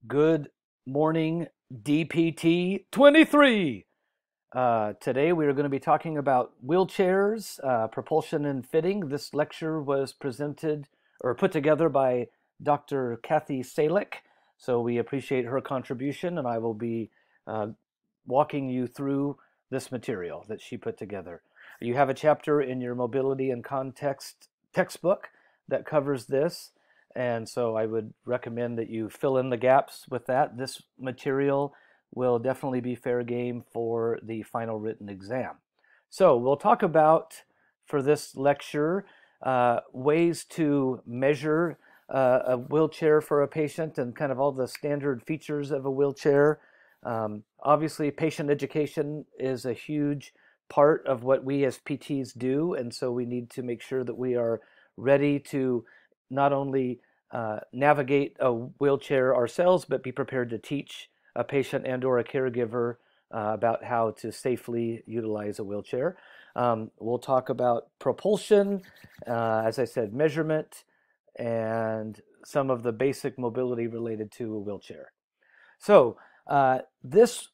Good morning, DPT 23. Today we are going to be talking about wheelchairs, propulsion and fitting. This lecture was presented or put together by Dr. Kathy Salick, so we appreciate her contribution, and I will be uh, walking you through this material that she put together. You have a chapter in your mobility and context textbook that covers this. And so I would recommend that you fill in the gaps with that. This material will definitely be fair game for the final written exam. So we'll talk about, for this lecture, ways to measure a wheelchair for a patient and kind of all the standard features of a wheelchair. Obviously, patient education is a huge part of what we as PTs do, and so we need to make sure that we are ready to not only navigate a wheelchair ourselves, but be prepared to teach a patient and or a caregiver about how to safely utilize a wheelchair. We'll talk about propulsion, as I said, measurement, and some of the basic mobility related to a wheelchair. So this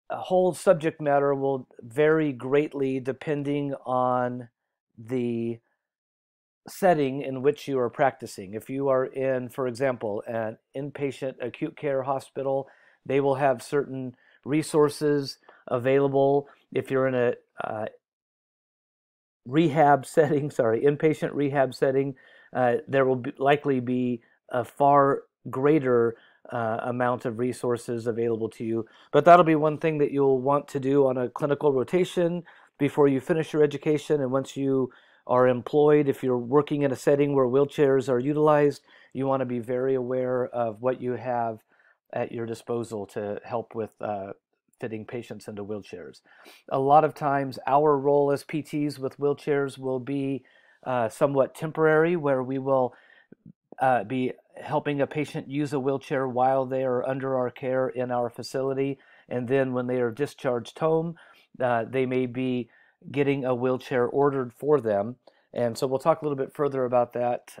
whole subject matter will vary greatly depending on the setting in which you are practicing. If you are in, for example, an inpatient acute care hospital, they will have certain resources available. If you're in a rehab setting, sorry, inpatient rehab setting, there will likely be a far greater amount of resources available to you. But that'll be one thing that you'll want to do on a clinical rotation before you finish your education. And once you are employed, if you're working in a setting where wheelchairs are utilized, you want to be very aware of what you have at your disposal to help with fitting patients into wheelchairs. A lot of times, our role as PTs with wheelchairs will be somewhat temporary, where we will be helping a patient use a wheelchair while they are under our care in our facility. And then when they are discharged home, they may be getting a wheelchair ordered for them. And so we'll talk a little bit further about that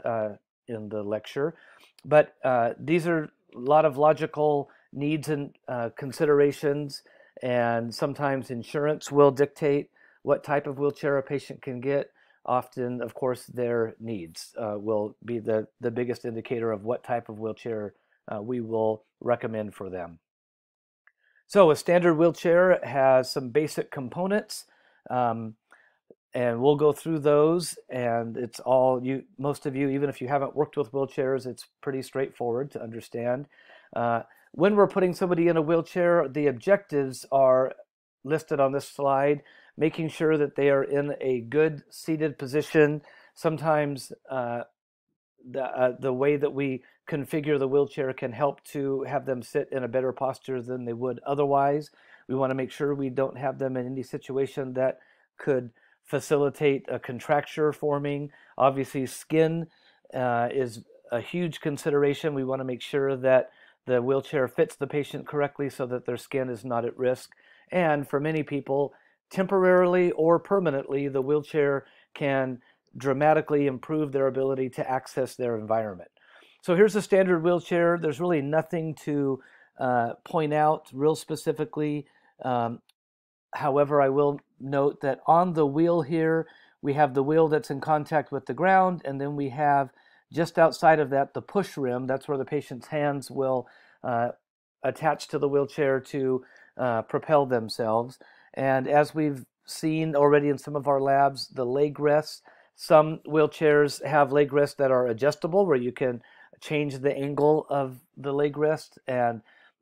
in the lecture. But these are a lot of logical needs and considerations, and sometimes insurance will dictate what type of wheelchair a patient can get. Often, of course, their needs will be the biggest indicator of what type of wheelchair we will recommend for them. So a standard wheelchair has some basic components, and we'll go through those, and it's all you, most of you, even if you haven't worked with wheelchairs, it's pretty straightforward to understand. When we're putting somebody in a wheelchair, the objectives are listed on this slide, making sure that they are in a good seated position. Sometimes the way that we configure the wheelchair can help to have them sit in a better posture than they would otherwise. We want to make sure we don't have them in any situation that could facilitate a contracture forming. Obviously, skin is a huge consideration. We want to make sure that the wheelchair fits the patient correctly so that their skin is not at risk. And for many people, temporarily or permanently, the wheelchair can dramatically improve their ability to access their environment. So here's a standard wheelchair. There's really nothing to point out real specifically. However, I will note that on the wheel here, we have the wheel that's in contact with the ground, and then we have just outside of that the push rim. That's where the patient's hands will attach to the wheelchair to propel themselves. And as we've seen already in some of our labs, the leg rests. Some wheelchairs have leg rests that are adjustable, where you can change the angle of the leg rest, and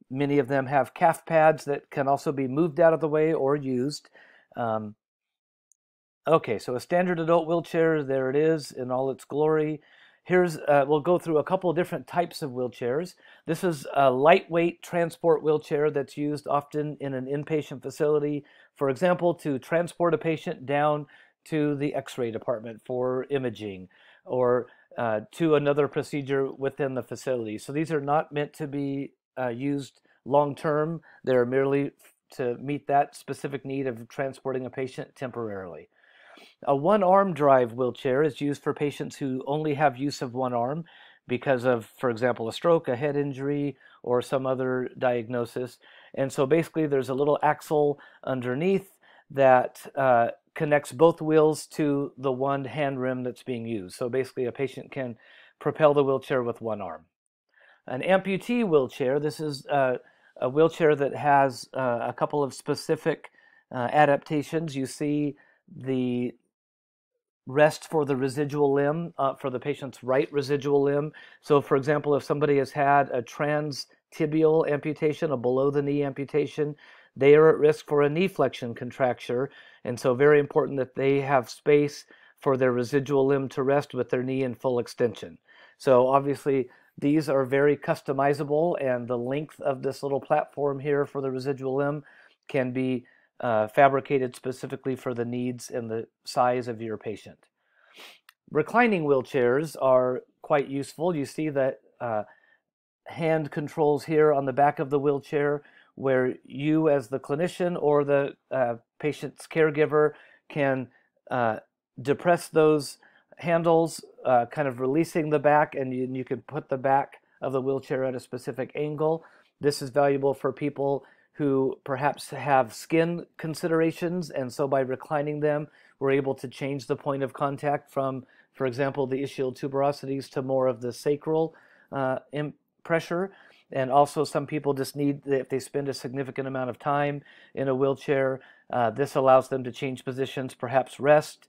many of them have calf pads that can also be moved out of the way or used. Okay, so a standard adult wheelchair, there it is in all its glory. Here's, we'll go through a couple of different types of wheelchairs. This is a lightweight transport wheelchair that's used often in an inpatient facility, for example, to transport a patient down to the x-ray department for imaging, or to another procedure within the facility. So these are not meant to be used long-term. They're merely to meet that specific need of transporting a patient temporarily. A one-arm drive wheelchair is used for patients who only have use of one arm. because of, for example, a stroke, a head injury, or some other diagnosis. And so basically there's a little axle underneath that connects both wheels to the one hand rim that's being used. So basically a patient can propel the wheelchair with one arm. An amputee wheelchair, this is a wheelchair that has a couple of specific adaptations. You see the rest for the residual limb, for the patient's right residual limb. So for example, if somebody has had a transtibial amputation, a below the knee amputation, they are at risk for a knee flexion contracture. And so very important that they have space for their residual limb to rest with their knee in full extension. So obviously these are very customizable, and the length of this little platform here for the residual limb can be fabricated specifically for the needs and the size of your patient. Reclining wheelchairs are quite useful. You see that hand controls here on the back of the wheelchair, where you as the clinician or the patient's caregiver can depress those handles, kind of releasing the back, and you can put the back of the wheelchair at a specific angle. This is valuable for people who perhaps have skin considerations, and so by reclining them, we're able to change the point of contact from, for example, the ischial tuberosities to more of the sacral pressure. And also some people just need, if they spend a significant amount of time in a wheelchair, this allows them to change positions, perhaps rest,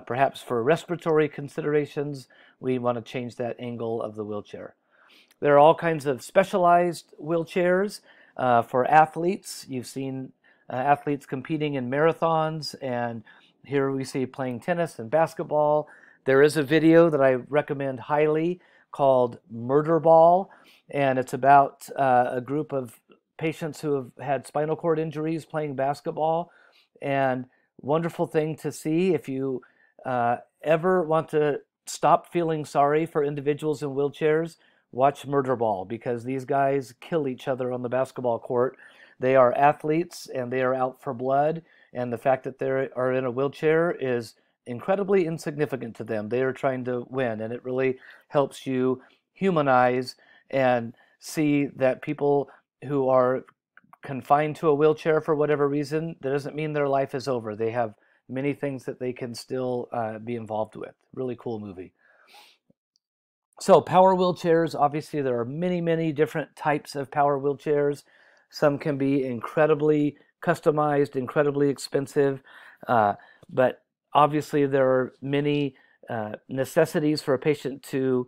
perhaps for respiratory considerations, we want to change that angle of the wheelchair. There are all kinds of specialized wheelchairs for athletes. You've seen athletes competing in marathons, and here we see playing tennis and basketball. There is a video that I recommend highly called Murder Ball, and it's about a group of patients who have had spinal cord injuries playing basketball. And wonderful thing to see. If you ever want to stop feeling sorry for individuals in wheelchairs, watch Murder Ball, because these guys kill each other on the basketball court. They are athletes and they are out for blood, and the fact that they are in a wheelchair is incredibly insignificant to them. They are trying to win, and it really helps you humanize and see that people who are confined to a wheelchair for whatever reason, that doesn't mean their life is over. They have many things that they can still be involved with. Really cool movie. So power wheelchairs, obviously there are many, many different types of power wheelchairs. Some can be incredibly customized, incredibly expensive, but obviously there are many necessities for a patient to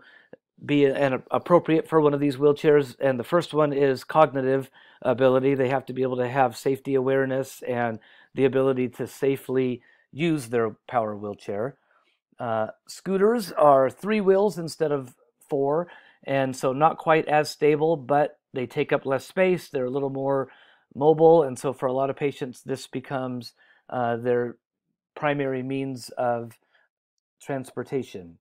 be appropriate for one of these wheelchairs. And the first one is cognitive ability. They have to be able to have safety awareness and the ability to safely use their power wheelchair. Scooters are 3 wheels instead of 4, and so not quite as stable, but they take up less space. They're a little more mobile, and so for a lot of patients, this becomes their primary means of transportation.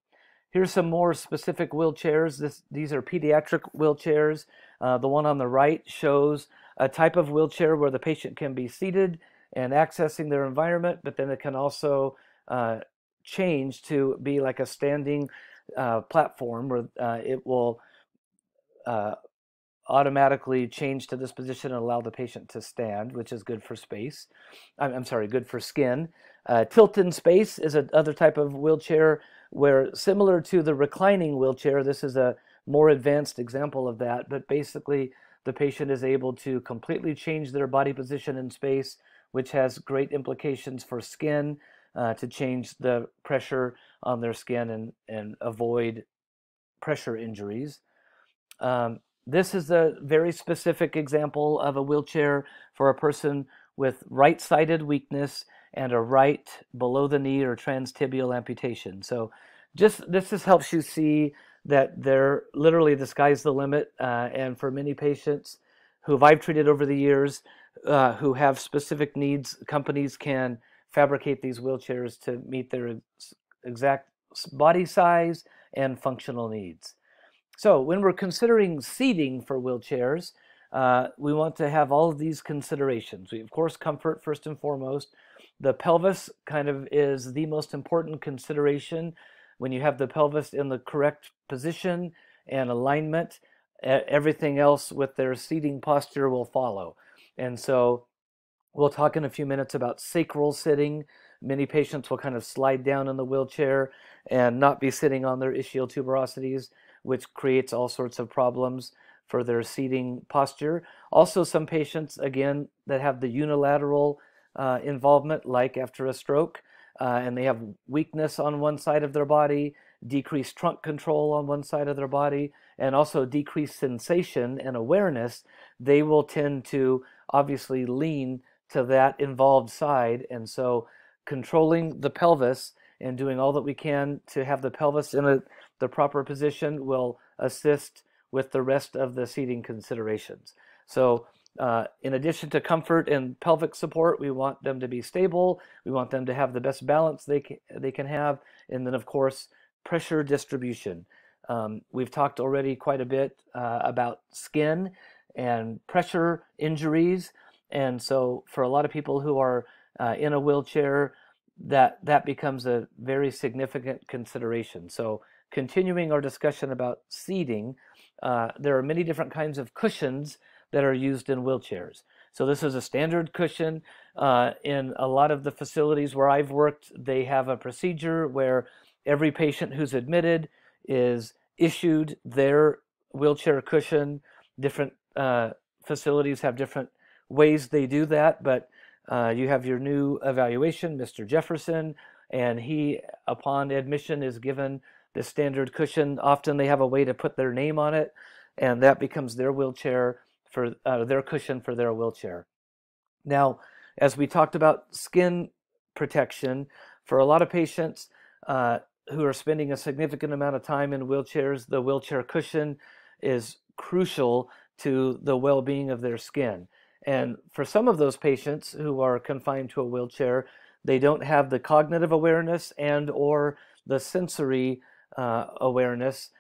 Here's some more specific wheelchairs. These are pediatric wheelchairs. The one on the right shows a type of wheelchair where the patient can be seated and accessing their environment, but then it can also change to be like a standing platform where it will automatically change to this position and allow the patient to stand, which is good for space. I'm sorry, good for skin. Tilt in space is another type of wheelchair where, similar to the reclining wheelchair, this is a more advanced example of that, but basically the patient is able to completely change their body position in space, which has great implications for skin, to change the pressure on their skin and avoid pressure injuries. This is a very specific example of a wheelchair for a person with right-sided weakness and a right below the knee or transtibial amputation. So this just helps you see that literally the sky's the limit, and for many patients who I've treated over the years who have specific needs, companies can fabricate these wheelchairs to meet their exact body size and functional needs. So when we're considering seating for wheelchairs, we want to have all of these considerations. Of course, comfort first and foremost. The pelvis kind of is the most important consideration. When you have the pelvis in the correct position, and alignment, everything else with their seating posture will follow. And so we'll talk in a few minutes about sacral sitting. Many patients will kind of slide down in the wheelchair and not be sitting on their ischial tuberosities, which creates all sorts of problems for their seating posture. Also, some patients, again, that have the unilateral involvement, like after a stroke, and they have weakness on one side of their body, decreased trunk control on one side of their body, and also decreased sensation and awareness, they will tend to obviously lean to that involved side. And so controlling the pelvis and doing all that we can to have the pelvis in the proper position will assist with the rest of the seating considerations. So in addition to comfort and pelvic support, we want them to be stable. We want them to have the best balance they can have. And then, of course, pressure distribution. We've talked already quite a bit about skin and pressure injuries. And so for a lot of people who are in a wheelchair, that becomes a very significant consideration. So continuing our discussion about seating, there are many different kinds of cushions that are used in wheelchairs. So this is a standard cushion. In a lot of the facilities where I've worked, they have a procedure where every patient who's admitted is issued their wheelchair cushion. Different facilities have different ways they do that, but you have your new evaluation, Mr. Jefferson, and he, upon admission, is given the standard cushion. Often they have a way to put their name on it, and that becomes their wheelchair for their cushion for their wheelchair. Now, as we talked about skin protection, for a lot of patients who are spending a significant amount of time in wheelchairs, the wheelchair cushion is crucial to the well-being of their skin. And for some of those patients who are confined to a wheelchair, they don't have the cognitive awareness and or the sensory awareness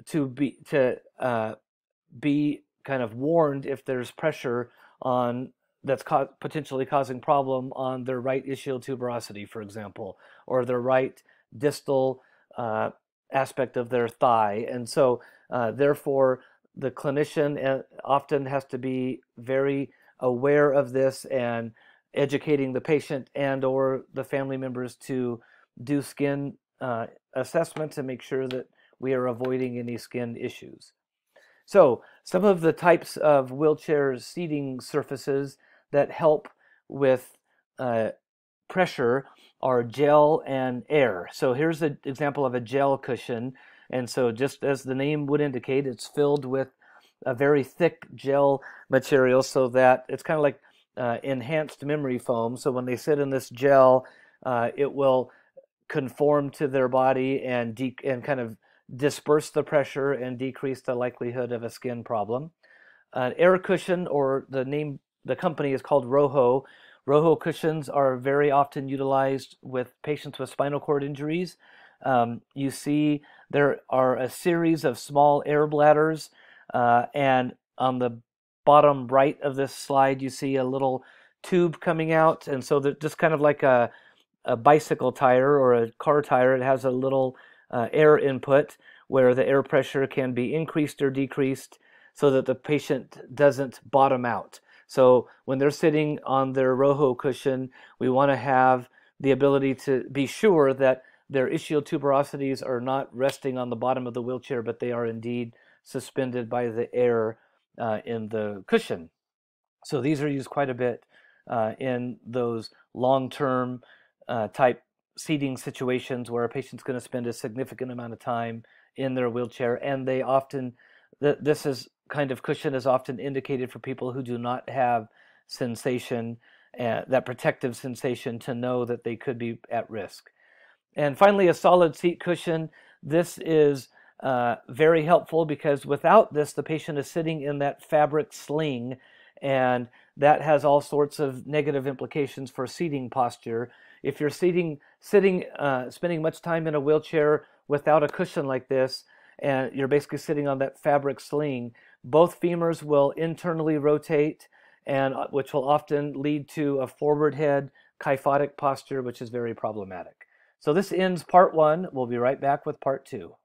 to be kind of warned if there's pressure on that's potentially causing problem on their right ischial tuberosity, for example, or their right distal aspect of their thigh. And so therefore the clinician often has to be very aware of this and educating the patient and or the family members to do skin assessments and make sure that we are avoiding any skin issues. So some of the types of wheelchair seating surfaces that help with pressure are gel and air. So here's an example of a gel cushion. And so just as the name would indicate, it's filled with a very thick gel material so that it's kind of like enhanced memory foam. So when they sit in this gel, it will conform to their body and kind of disperse the pressure and decrease the likelihood of a skin problem. An air cushion, or the company is called Rojo. Rojo cushions are very often utilized with patients with spinal cord injuries. You see there are a series of small air bladders, and on the bottom right of this slide you see a little tube coming out, and so that just kind of like a bicycle tire or a car tire, it has a little air input where the air pressure can be increased or decreased so that the patient doesn't bottom out. So when they're sitting on their Rojo cushion, we want to have the ability to be sure that their ischial tuberosities are not resting on the bottom of the wheelchair, but they are indeed suspended by the air in the cushion. So these are used quite a bit in those long-term type seating situations where a patient's going to spend a significant amount of time in their wheelchair, and they often, this is kind of cushion is often indicated for people who do not have sensation, that protective sensation to know that they could be at risk. And finally, a solid seat cushion. This is very helpful because without this, the patient is sitting in that fabric sling, and that has all sorts of negative implications for seating posture. If you're spending much time in a wheelchair without a cushion like this, and you're basically sitting on that fabric sling, both femurs will internally rotate, and which will often lead to a forward head kyphotic posture, which is very problematic. So this ends part one. We'll be right back with part two.